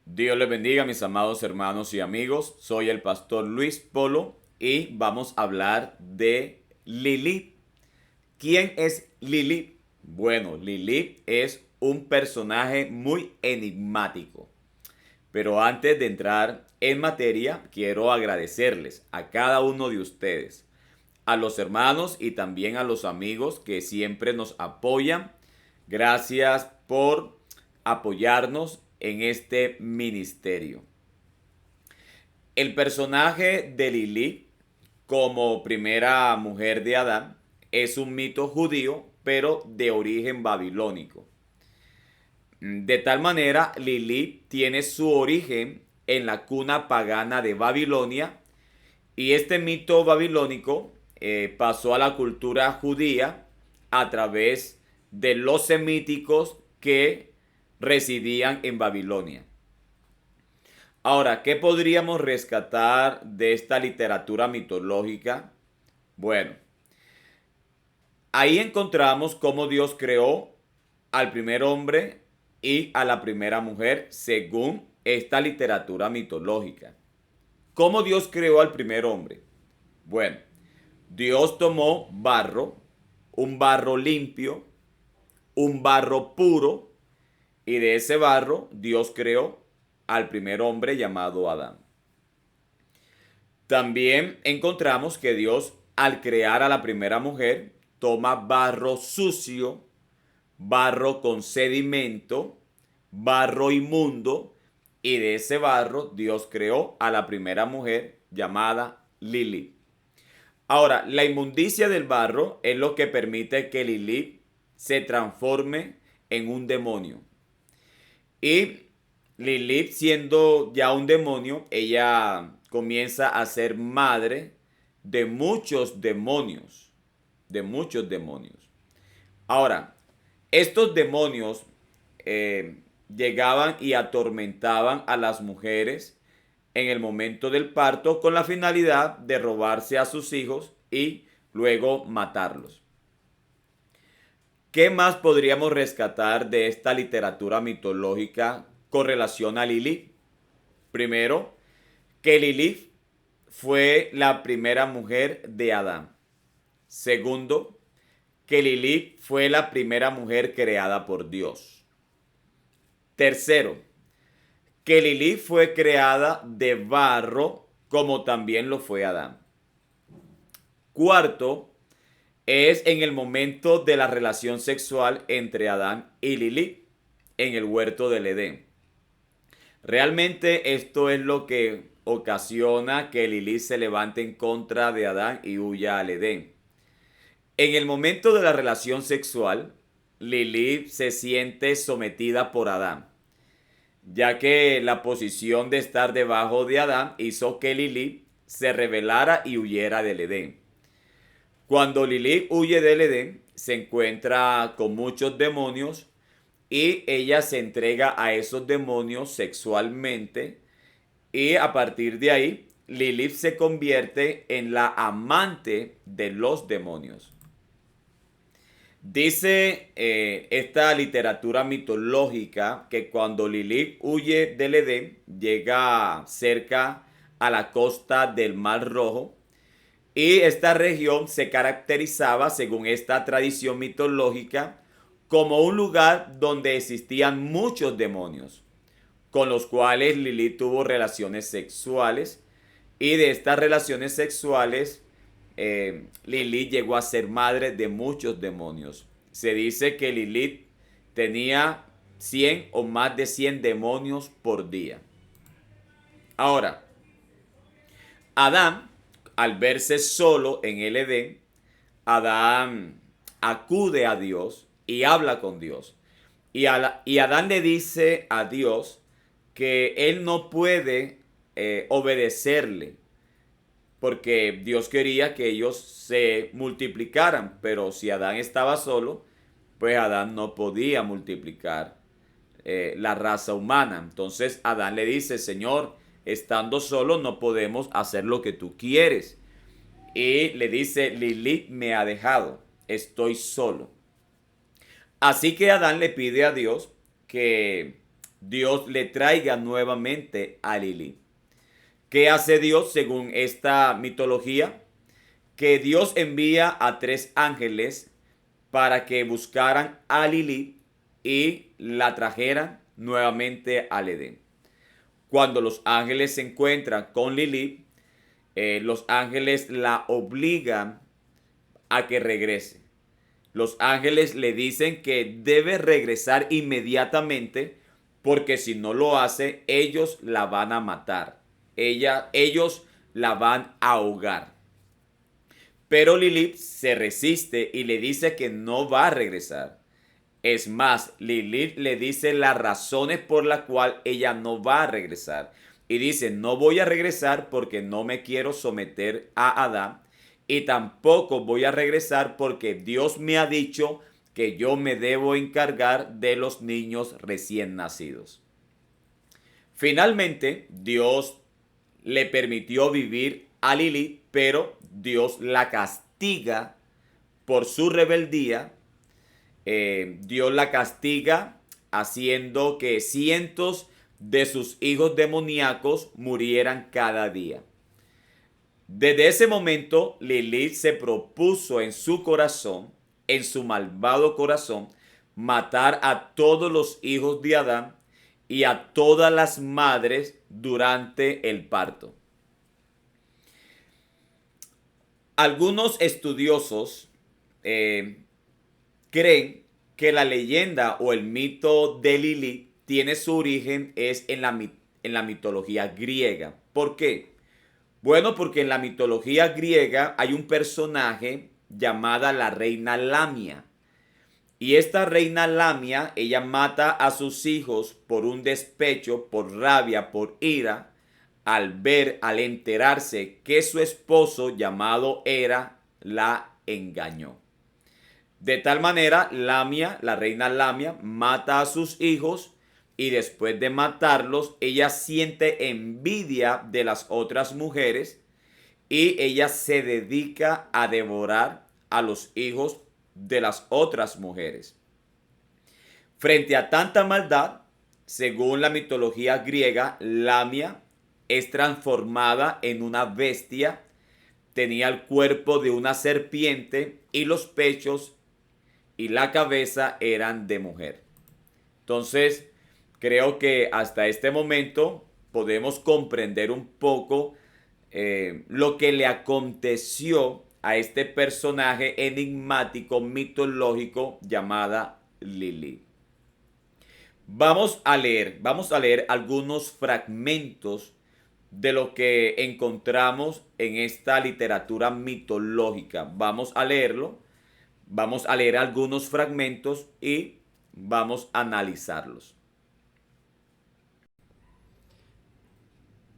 Dios les bendiga, mis amados hermanos y amigos. Soy el pastor Luis Polo y vamos a hablar de Lilith. ¿Quién es Lilith? Bueno, Lilith es un personaje muy enigmático. Pero antes de entrar en materia, quiero agradecerles a cada uno de ustedes, a los hermanos y también a los amigos que siempre nos apoyan. Gracias por apoyarnos en este ministerio. El personaje de Lilith como primera mujer de Adán es un mito judío, pero de origen babilónico. De tal manera, Lilith tiene su origen en la cuna pagana de Babilonia y este mito babilónico pasó a la cultura judía a través de los semíticos que residían en Babilonia. Ahora, ¿qué podríamos rescatar de esta literatura mitológica? Bueno, ahí encontramos cómo Dios creó al primer hombre y a la primera mujer según esta literatura mitológica. ¿Cómo Dios creó al primer hombre? Bueno, Dios tomó barro, un barro limpio, un barro puro, y de ese barro Dios creó al primer hombre llamado Adán. También encontramos que Dios, al crear a la primera mujer, toma barro sucio, barro con sedimento, barro inmundo, y de ese barro Dios creó a la primera mujer llamada Lilith. Ahora, la inmundicia del barro es lo que permite que Lilith se transforme en un demonio. Y Lilith, siendo ya un demonio, ella comienza a ser madre de muchos demonios, de muchos demonios. Ahora, estos demonios llegaban y atormentaban a las mujeres en el momento del parto con la finalidad de robarse a sus hijos y luego matarlos. ¿Qué más podríamos rescatar de esta literatura mitológica con relación a Lilith? Primero, que Lilith fue la primera mujer de Adán. Segundo, que Lilith fue la primera mujer creada por Dios. Tercero, que Lilith fue creada de barro como también lo fue Adán. Cuarto, es en el momento de la relación sexual entre Adán y Lilith en el huerto del Edén. Realmente esto es lo que ocasiona que Lilith se levante en contra de Adán y huya al Edén. En el momento de la relación sexual, Lilith se siente sometida por Adán, ya que la posición de estar debajo de Adán hizo que Lilith se rebelara y huyera del Edén. Cuando Lilith huye del Edén, se encuentra con muchos demonios y ella se entrega a esos demonios sexualmente y a partir de ahí Lilith se convierte en la amante de los demonios. Dice esta literatura mitológica que cuando Lilith huye del Edén, llega cerca a la costa del Mar Rojo y esta región se caracterizaba, según esta tradición mitológica, como un lugar donde existían muchos demonios, con los cuales Lilith tuvo relaciones sexuales y de estas relaciones sexuales Lilith llegó a ser madre de muchos demonios. Se dice que Lilith tenía 100 o más de 100 demonios por día. Ahora, Adán, al verse solo en el Edén, Adán acude a Dios y habla con Dios. Y Adán le dice a Dios que él no puede obedecerle, porque Dios quería que ellos se multiplicaran, pero si Adán estaba solo, pues Adán no podía multiplicar la raza humana. Entonces Adán le dice, Señor, estando solo no podemos hacer lo que tú quieres. Y le dice, Lilith me ha dejado, estoy solo. Así que Adán le pide a Dios que Dios le traiga nuevamente a Lilith. ¿Qué hace Dios según esta mitología? Que Dios envía a 3 ángeles para que buscaran a Lilith y la trajeran nuevamente al Edén. Cuando los ángeles se encuentran con Lilith, los ángeles la obligan a que regrese. Los ángeles le dicen que debe regresar inmediatamente porque si no lo hace, ellos la van a matar. Ellos la van a ahogar. Pero Lilith se resiste y le dice que no va a regresar. Es más, Lilith le dice las razones por las cuales ella no va a regresar. Y dice, no voy a regresar porque no me quiero someter a Adán. Y tampoco voy a regresar porque Dios me ha dicho que yo me debo encargar de los niños recién nacidos. Finalmente, Dios le permitió vivir a Lilith, pero Dios la castiga por su rebeldía. Dios la castiga haciendo que cientos de sus hijos demoníacos murieran cada día. Desde ese momento, Lilith se propuso en su corazón, en su malvado corazón, matar a todos los hijos de Adán y a todas las madres durante el parto. Algunos estudiosos creen que la leyenda o el mito de Lilith tiene su origen en la mitología griega. ¿Por qué? Bueno, porque en la mitología griega hay un personaje llamada la reina Lamia. Y esta reina Lamia, ella mata a sus hijos por un despecho, por rabia, por ira, al enterarse que su esposo llamado Hera la engañó. De tal manera, Lamia, la reina Lamia, mata a sus hijos y después de matarlos, ella siente envidia de las otras mujeres y ella se dedica a devorar a los hijos de las otras mujeres. Frente a tanta maldad, según la mitología griega, Lamia es transformada en una bestia, tenía el cuerpo de una serpiente y los pechos y la cabeza eran de mujer. Entonces, creo que hasta este momento podemos comprender un poco lo que le aconteció a este personaje enigmático, mitológico, llamada Lilith. Vamos a leer algunos fragmentos de lo que encontramos en esta literatura mitológica. Vamos a leerlo, vamos a leer algunos fragmentos y vamos a analizarlos.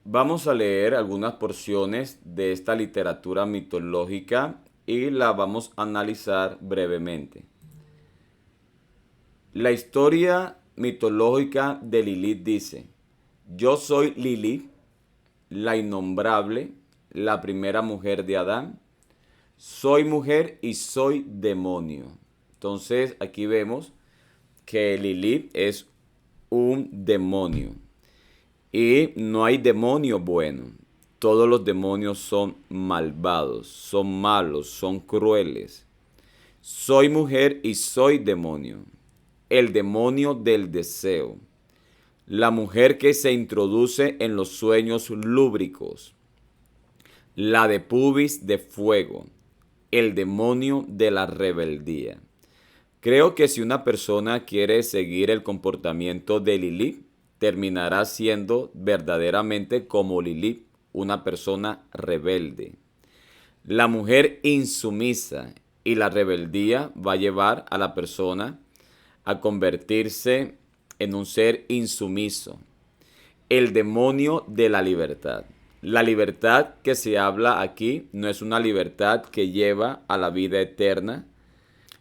Vamos a leer algunas porciones de esta literatura mitológica y la vamos a analizar brevemente. La historia mitológica de Lilith dice: yo soy Lilith, la innombrable, la primera mujer de Adán. Soy mujer y soy demonio. Entonces aquí vemos que Lilith es un demonio. Y no hay demonio bueno. Todos los demonios son malvados, son malos, son crueles. Soy mujer y soy demonio. El demonio del deseo. La mujer que se introduce en los sueños lúbricos. La de pubis de fuego. El demonio de la rebeldía. Creo que si una persona quiere seguir el comportamiento de Lilith, terminará siendo verdaderamente como Lilith, una persona rebelde. La mujer insumisa y la rebeldía va a llevar a la persona a convertirse en un ser insumiso. El demonio de la libertad. La libertad que se habla aquí no es una libertad que lleva a la vida eterna.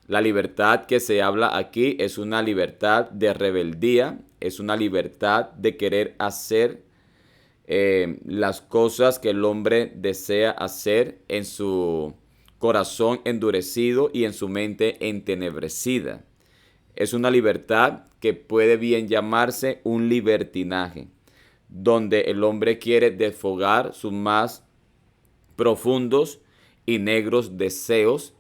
La libertad que se habla aquí es una libertad de rebeldía, es una libertad de querer hacer las cosas que el hombre desea hacer en su corazón endurecido y en su mente entenebrecida. es una libertad que puede bien llamarse un libertinaje, donde el hombre quiere desfogar sus más profundos y negros deseos,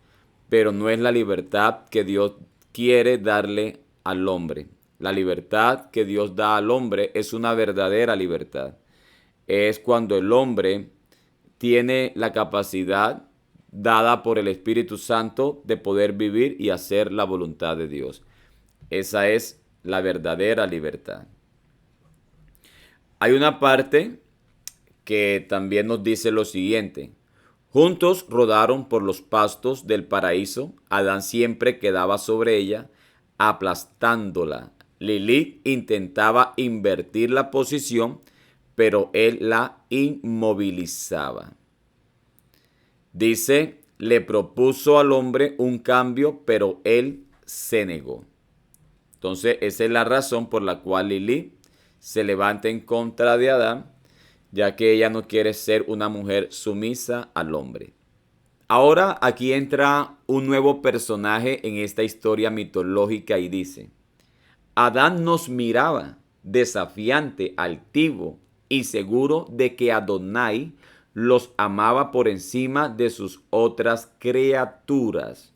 pero no es la libertad que Dios quiere darle al hombre. La libertad que Dios da al hombre es una verdadera libertad. Es cuando el hombre tiene la capacidad dada por el Espíritu Santo de poder vivir y hacer la voluntad de Dios. Esa es la verdadera libertad. Hay una parte que también nos dice lo siguiente. Juntos rodaron por los pastos del paraíso. Adán siempre quedaba sobre ella, aplastándola. Lilith intentaba invertir la posición, pero él la inmovilizaba. Dice, le propuso al hombre un cambio, pero él se negó. Entonces, esa es la razón por la cual Lilith se levanta en contra de Adán, ya que ella no quiere ser una mujer sumisa al hombre. Ahora aquí entra un nuevo personaje en esta historia mitológica y dice, Adán nos miraba, desafiante, altivo y seguro de que Adonai los amaba por encima de sus otras criaturas.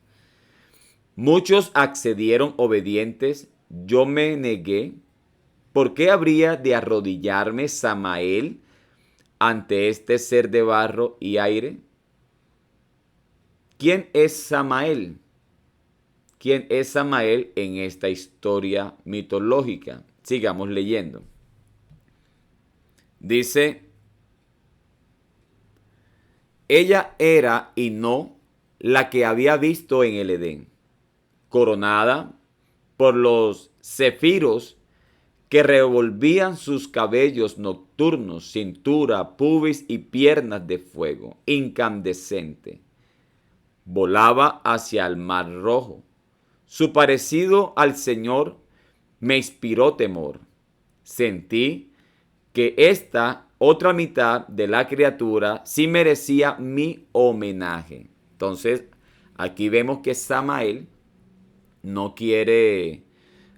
Muchos accedieron obedientes, yo me negué. ¿Por qué habría de arrodillarme Samael ante este ser de barro y aire? ¿Quién es Samael? ¿Quién es Samael en esta historia mitológica? Sigamos leyendo. Dice, ella era y no la que había visto en el Edén, coronada por los cefiros que revolvían sus cabellos nocturnos, cintura, pubis y piernas de fuego, incandescente. Volaba hacia el mar rojo. Su parecido al Señor me inspiró temor. Sentí que esta otra mitad de la criatura sí merecía mi homenaje. Entonces, aquí vemos que Samael no quiere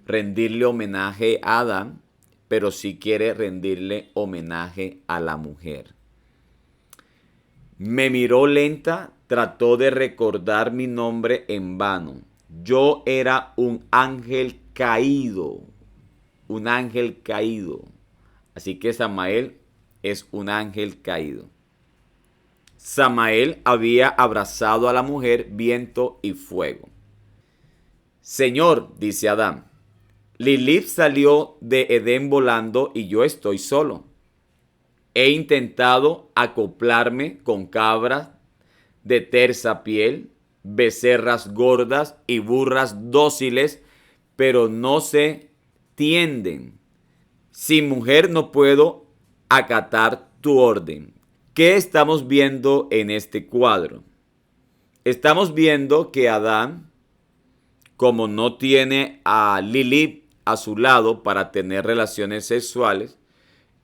rendirle homenaje a Adán, pero sí quiere rendirle homenaje a la mujer. Me miró lenta, trató de recordar mi nombre en vano. Yo era un ángel caído, un ángel caído. Así que Samael es un ángel caído. Samael había abrazado a la mujer, viento y fuego. Señor, dice Adán, Lilith salió de Edén volando y yo estoy solo. He intentado acoplarme con cabras de tersa piel, becerras gordas y burras dóciles, pero no se tienden. Sin mujer no puedo acatar tu orden. ¿Qué estamos viendo en este cuadro? Estamos viendo que Adán, como no tiene a Lilith a su lado para tener relaciones sexuales,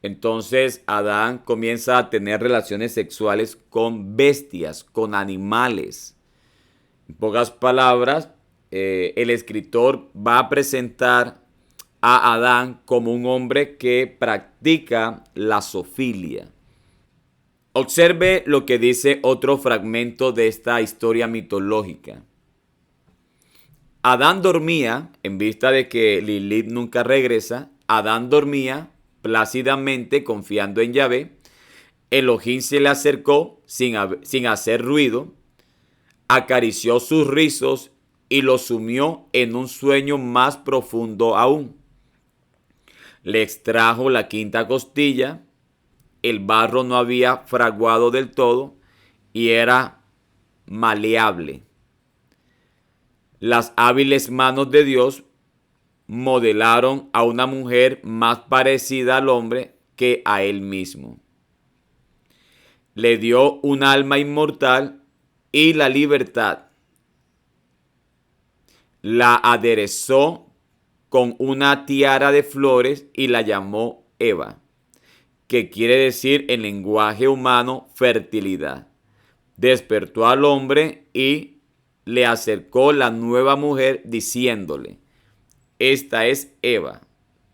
entonces Adán comienza a tener relaciones sexuales con bestias, con animales. En pocas palabras, el escritor va a presentar a Adán como un hombre que practica la zoofilia. Observe lo que dice otro fragmento de esta historia mitológica. Adán dormía, en vista de que Lilith nunca regresa, Adán dormía plácidamente confiando en Yahvé. Elohim se le acercó sin hacer ruido, acarició sus rizos y lo sumió en un sueño más profundo aún. Le extrajo la quinta costilla, el barro no había fraguado del todo y era maleable. Las hábiles manos de Dios modelaron a una mujer más parecida al hombre que a él mismo. Le dio un alma inmortal y la libertad. La aderezó con una tiara de flores y la llamó Eva, que quiere decir en lenguaje humano fertilidad. Despertó al hombre y le acercó la nueva mujer diciéndole, esta es Eva,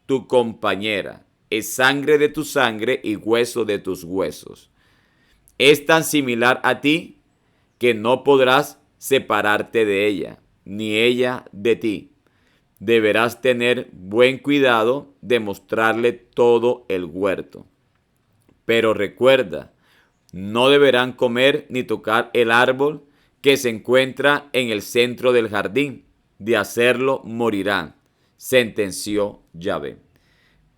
tu compañera, es sangre de tu sangre y hueso de tus huesos. Es tan similar a ti que no podrás separarte de ella, ni ella de ti. Deberás tener buen cuidado de mostrarle todo el huerto. Pero recuerda, no deberán comer ni tocar el árbol que se encuentra en el centro del jardín. De hacerlo, morirán, sentenció Yahvé.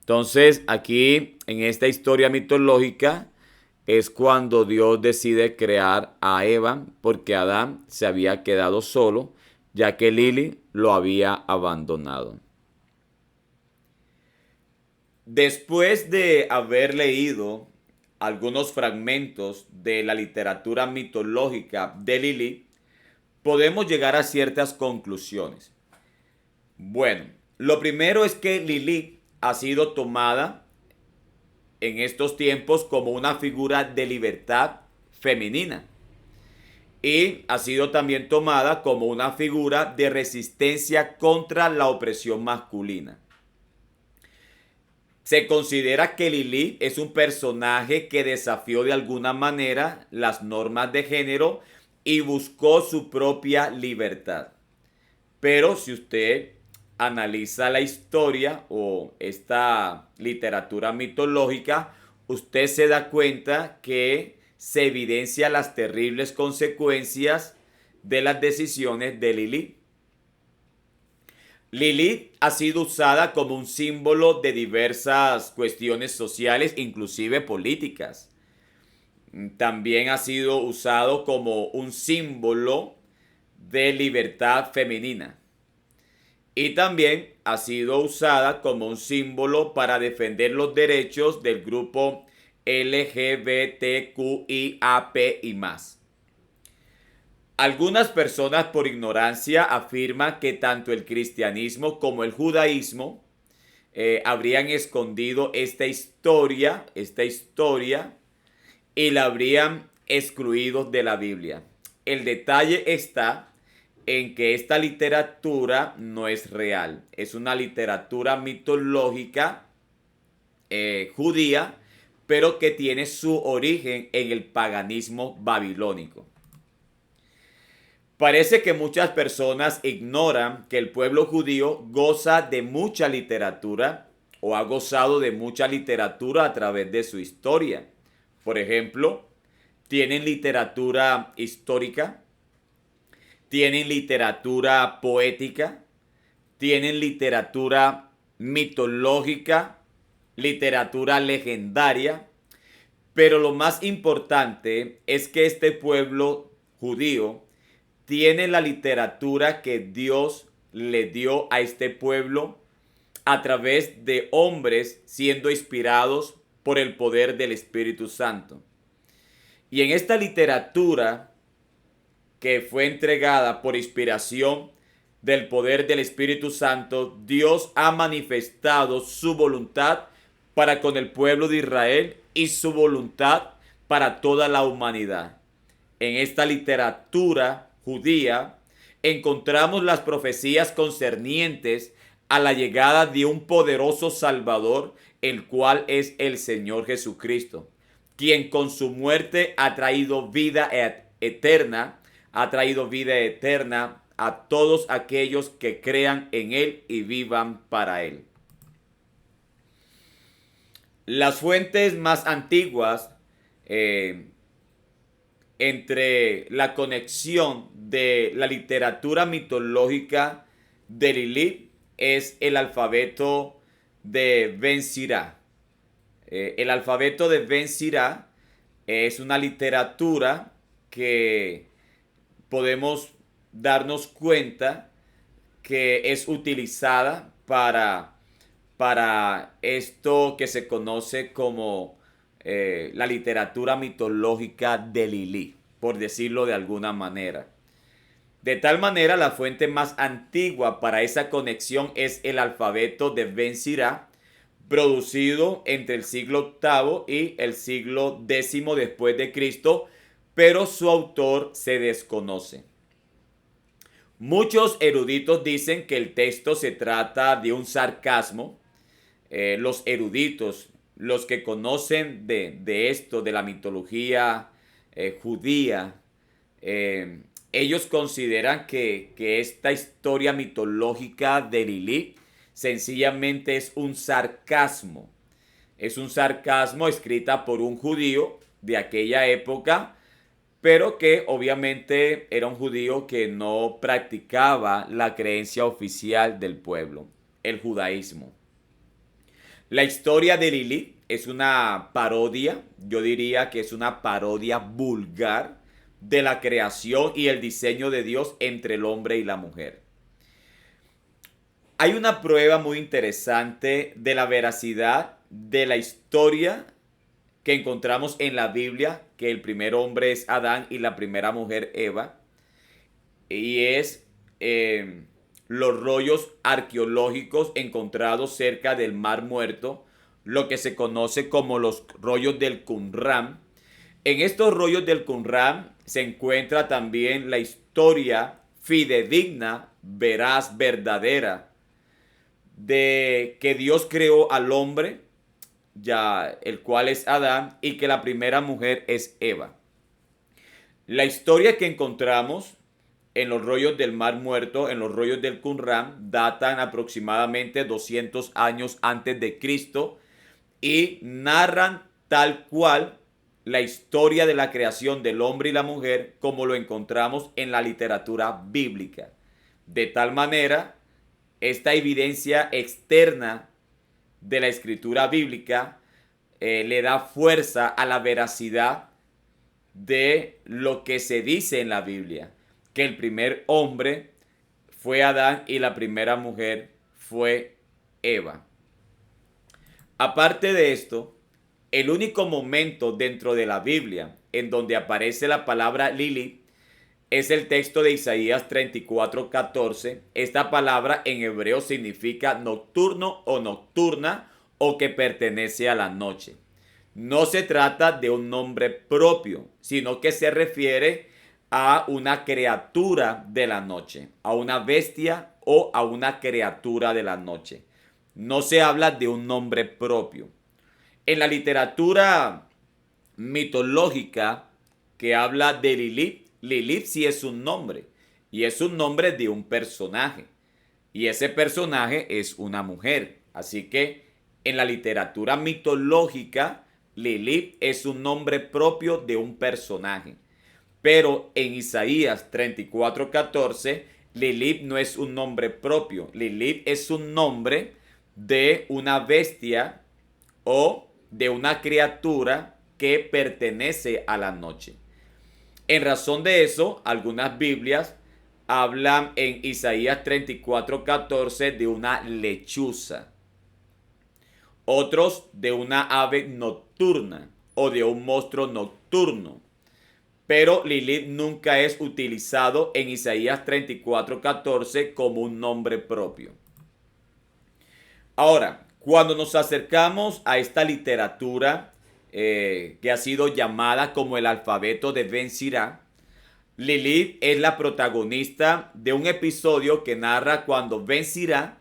Entonces, aquí, en esta historia mitológica, es cuando Dios decide crear a Eva, porque Adán se había quedado solo, ya que Lili lo había abandonado. Después de haber leído algunos fragmentos de la literatura mitológica de Lili, podemos llegar a ciertas conclusiones. Bueno, lo primero es que Lili ha sido tomada en estos tiempos como una figura de libertad femenina y ha sido también tomada como una figura de resistencia contra la opresión masculina. Se considera que Lilith es un personaje que desafió de alguna manera las normas de género y buscó su propia libertad. Pero si usted analiza la historia o esta literatura mitológica, usted se da cuenta que se evidencia las terribles consecuencias de las decisiones de Lilith. Lilith ha sido usada como un símbolo de diversas cuestiones sociales, inclusive políticas. También ha sido usado como un símbolo de libertad femenina. Y también ha sido usada como un símbolo para defender los derechos del grupo LGBTQIAP y más. Algunas personas por ignorancia afirman que tanto el cristianismo como el judaísmo habrían escondido esta historia y la habrían excluido de la Biblia. El detalle está en que esta literatura no es real, es una literatura mitológica judía, pero que tiene su origen en el paganismo babilónico. Parece que muchas personas ignoran que el pueblo judío goza de mucha literatura o ha gozado de mucha literatura a través de su historia. Por ejemplo, tienen literatura histórica, tienen literatura poética, tienen literatura mitológica, literatura legendaria, pero lo más importante es que este pueblo judío tiene la literatura que Dios le dio a este pueblo a través de hombres siendo inspirados por el poder del Espíritu Santo. Y en esta literatura que fue entregada por inspiración del poder del Espíritu Santo, Dios ha manifestado su voluntad para con el pueblo de Israel y su voluntad para toda la humanidad. En esta literatura judía encontramos las profecías concernientes a la llegada de un poderoso Salvador, el cual es el Señor Jesucristo, quien con su muerte ha traído vida eterna, a todos aquellos que crean en Él y vivan para Él. Las fuentes más antiguas entre la conexión de la literatura mitológica de Lilith es el alfabeto de Ben Sirá. El alfabeto de Ben Sirá es una literatura que podemos darnos cuenta que es utilizada para esto que se conoce como la literatura mitológica de Lilith, por decirlo de alguna manera. De tal manera, la fuente más antigua para esa conexión es el alfabeto de Ben Sirá, producido entre el siglo VIII y el siglo X después de Cristo, pero su autor se desconoce. Muchos eruditos dicen que el texto se trata de un sarcasmo. Los eruditos, los que conocen de esto, de la mitología judía, ellos consideran que esta historia mitológica de Lilith sencillamente es un sarcasmo. Es un sarcasmo escrita por un judío de aquella época, pero que obviamente era un judío que no practicaba la creencia oficial del pueblo, el judaísmo. La historia de Lilith es una parodia, yo diría que es una parodia vulgar de la creación y el diseño de Dios entre el hombre y la mujer. Hay una prueba muy interesante de la veracidad de la historia que encontramos en la Biblia, que el primer hombre es Adán y la primera mujer Eva, y es los rollos arqueológicos encontrados cerca del Mar Muerto, lo que se conoce como los rollos del Qumran. En estos rollos del Qumran se encuentra también la historia fidedigna, veraz, verdadera, de que Dios creó al hombre, ya el cual es Adán, y que la primera mujer es Eva. La historia que encontramos en los rollos del Mar Muerto, en los rollos del Qumran, datan aproximadamente 200 años antes de Cristo y narran tal cual la historia de la creación del hombre y la mujer como lo encontramos en la literatura bíblica. De tal manera, esta evidencia externa de la escritura bíblica le da fuerza a la veracidad de lo que se dice en la Biblia, que el primer hombre fue Adán y la primera mujer fue Eva. Aparte de esto, el único momento dentro de la Biblia en donde aparece la palabra Lilith es el texto de Isaías 34:14. Esta palabra en hebreo significa nocturno o nocturna o que pertenece a la noche. No se trata de un nombre propio, sino que se refiere a una criatura de la noche, a una bestia o a una criatura de la noche. No se habla de un nombre propio. En la literatura mitológica que habla de Lilith, Lilith sí es un nombre, y es un nombre de un personaje, y ese personaje es una mujer. Así que en la literatura mitológica, Lilith es un nombre propio de un personaje. Pero en Isaías 34:14, Lilith no es un nombre propio. Lilith es un nombre de una bestia o de una criatura que pertenece a la noche. En razón de eso, algunas Biblias hablan en Isaías 34:14 de una lechuza. Otros de una ave nocturna o de un monstruo nocturno. Pero Lilith nunca es utilizado en Isaías 34:14 como un nombre propio. Ahora, cuando nos acercamos a esta literatura que ha sido llamada como el alfabeto de Ben Sirá, Lilith es la protagonista de un episodio que narra cuando Ben Sirá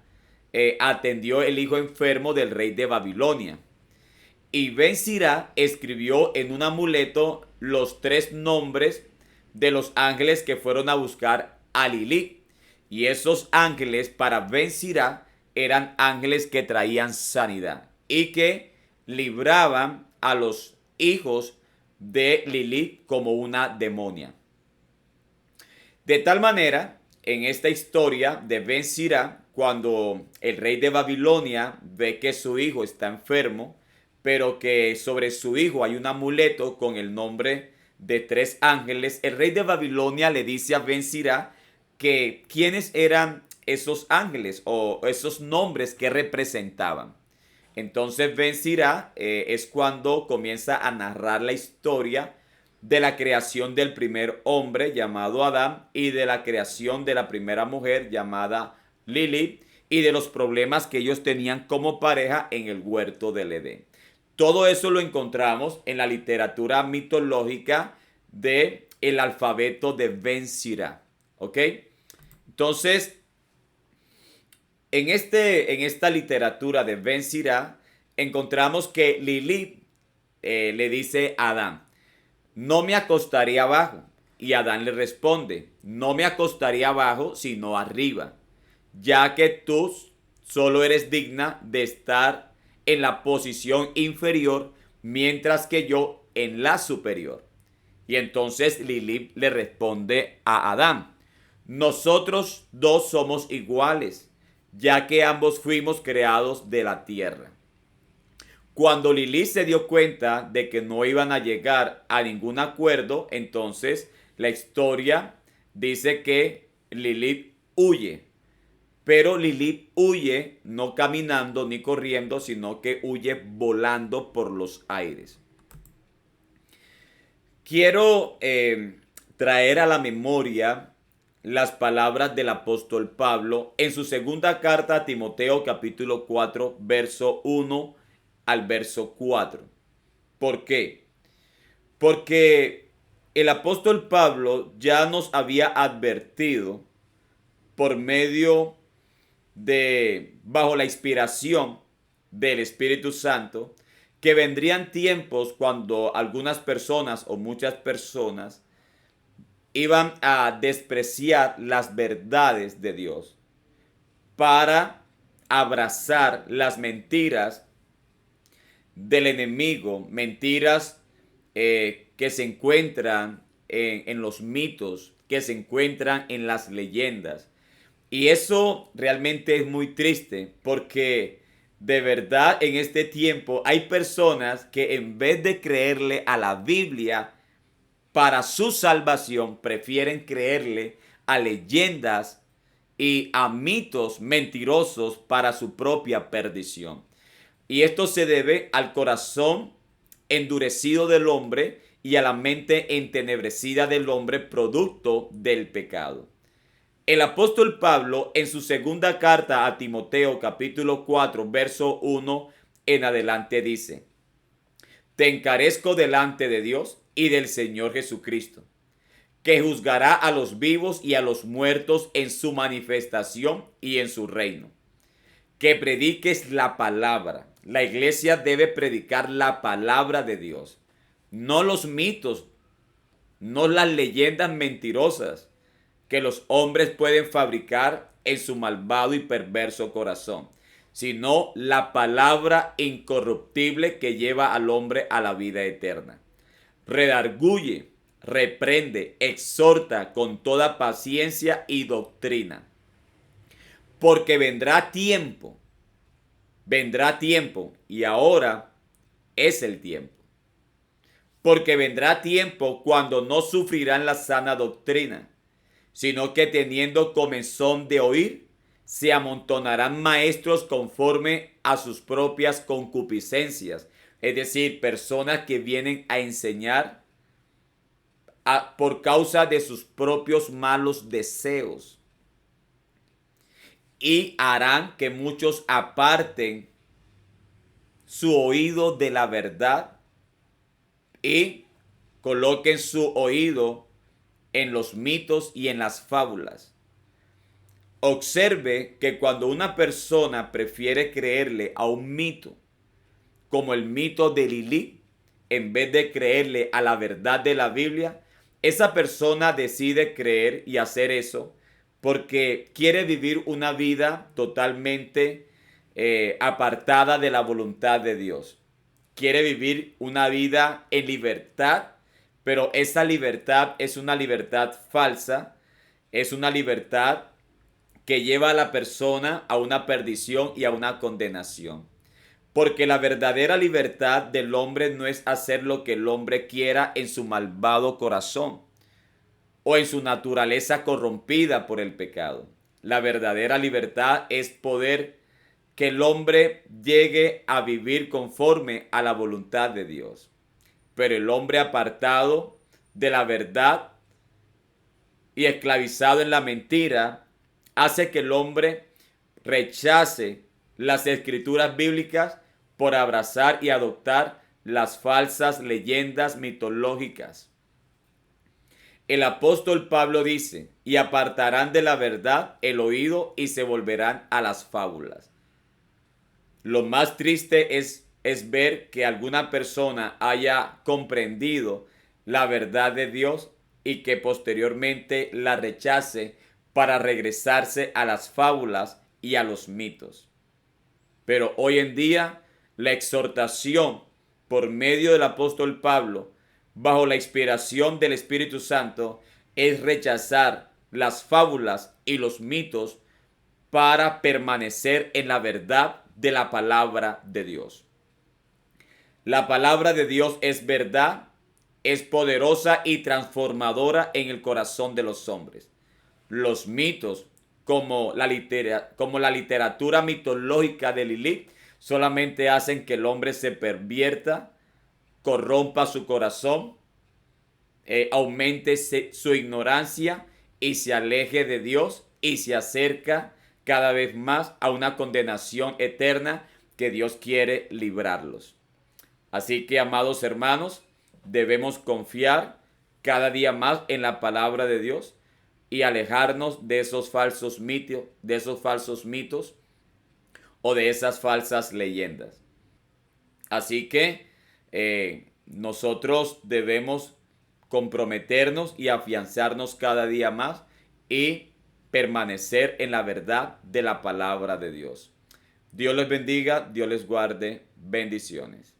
atendió el hijo enfermo del rey de Babilonia. Y Ben Sirá escribió en un amuleto los 3 nombres de los ángeles que fueron a buscar a Lilith. Y esos ángeles para Ben Sirá eran ángeles que traían sanidad y que libraban a los hijos de Lilith como una demonia. De tal manera, en esta historia de Ben Sirá, cuando el rey de Babilonia ve que su hijo está enfermo, pero que sobre su hijo hay un amuleto con el nombre de 3 ángeles, el rey de Babilonia le dice a Ben Sirá que quiénes eran esos ángeles o esos nombres que representaban. Entonces Ben Sirá es cuando comienza a narrar la historia de la creación del primer hombre llamado Adán y de la creación de la primera mujer llamada Lilith y de los problemas que ellos tenían como pareja en el huerto del Edén. Todo eso lo encontramos en la literatura mitológica de el alfabeto de Ben Sirá. ¿Ok? Entonces, en esta literatura de Ben Sira, encontramos que Lilith le dice a Adán, no me acostaré abajo. Y Adán le responde, no me acostaré abajo, sino arriba, ya que tú solo eres digna de estar en la posición inferior, mientras que yo en la superior. Y entonces Lilith le responde a Adán, nosotros dos somos iguales, ya que ambos fuimos creados de la tierra. Cuando Lilith se dio cuenta de que no iban a llegar a ningún acuerdo, entonces la historia dice que Lilith huye. Pero Lilith huye no caminando ni corriendo, sino que huye volando por los aires. Quiero traer a la memoria las palabras del apóstol Pablo en su segunda carta a Timoteo capítulo 4, verso 1 al verso 4. ¿Por qué? Porque el apóstol Pablo ya nos había advertido por medio de, bajo la inspiración del Espíritu Santo, que vendrían tiempos cuando algunas personas o muchas personas iban a despreciar las verdades de Dios para abrazar las mentiras del enemigo, mentiras que se encuentran en los mitos, que se encuentran en las leyendas. Y eso realmente es muy triste porque de verdad en este tiempo hay personas que en vez de creerle a la Biblia para su salvación, prefieren creerle a leyendas y a mitos mentirosos para su propia perdición. Y esto se debe al corazón endurecido del hombre y a la mente entenebrecida del hombre producto del pecado. El apóstol Pablo en su segunda carta a Timoteo capítulo 4 verso 1 en adelante dice, te encarezco delante de Dios y del Señor Jesucristo, que juzgará a los vivos y a los muertos en su manifestación y en su reino. Que prediques la palabra. La iglesia debe predicar la palabra de Dios, no los mitos, no las leyendas mentirosas que los hombres pueden fabricar en su malvado y perverso corazón, sino la palabra incorruptible que lleva al hombre a la vida eterna. Redarguye, reprende, exhorta con toda paciencia y doctrina. Porque vendrá tiempo, y ahora es el tiempo. Porque vendrá tiempo cuando no sufrirán la sana doctrina, sino que teniendo comezón de oír, se amontonarán maestros conforme a sus propias concupiscencias. Es decir, personas que vienen a enseñar por causa de sus propios malos deseos. Y harán que muchos aparten su oído de la verdad y coloquen su oído en los mitos y en las fábulas. Observe que cuando una persona prefiere creerle a un mito, como el mito de Lilith, en vez de creerle a la verdad de la Biblia, esa persona decide creer y hacer eso porque quiere vivir una vida totalmente apartada de la voluntad de Dios. Quiere vivir una vida en libertad, pero esa libertad es una libertad falsa, es una libertad que lleva a la persona a una perdición y a una condenación. Porque la verdadera libertad del hombre no es hacer lo que el hombre quiera en su malvado corazón o en su naturaleza corrompida por el pecado. La verdadera libertad es poder que el hombre llegue a vivir conforme a la voluntad de Dios. Pero el hombre apartado de la verdad y esclavizado en la mentira hace que el hombre rechace las escrituras bíblicas por abrazar y adoptar las falsas leyendas mitológicas. El apóstol Pablo dice, y apartarán de la verdad el oído y se volverán a las fábulas. Lo más triste es ver que alguna persona haya comprendido la verdad de Dios y que posteriormente la rechace para regresarse a las fábulas y a los mitos. Pero hoy en día la exhortación por medio del apóstol Pablo, bajo la inspiración del Espíritu Santo, es rechazar las fábulas y los mitos para permanecer en la verdad de la palabra de Dios. La palabra de Dios es verdad, es poderosa y transformadora en el corazón de los hombres. Los mitos, como la literatura mitológica de Lilith, solamente hacen que el hombre se pervierta, corrompa su corazón, aumente su ignorancia y se aleje de Dios y se acerca cada vez más a una condenación eterna que Dios quiere librarlos. Así que, amados hermanos, debemos confiar cada día más en la palabra de Dios y alejarnos de esos falsos mitos o de esas falsas leyendas. Así que nosotros debemos comprometernos y afianzarnos cada día más y permanecer en la verdad de la palabra de Dios. Dios les bendiga, Dios les guarde, bendiciones.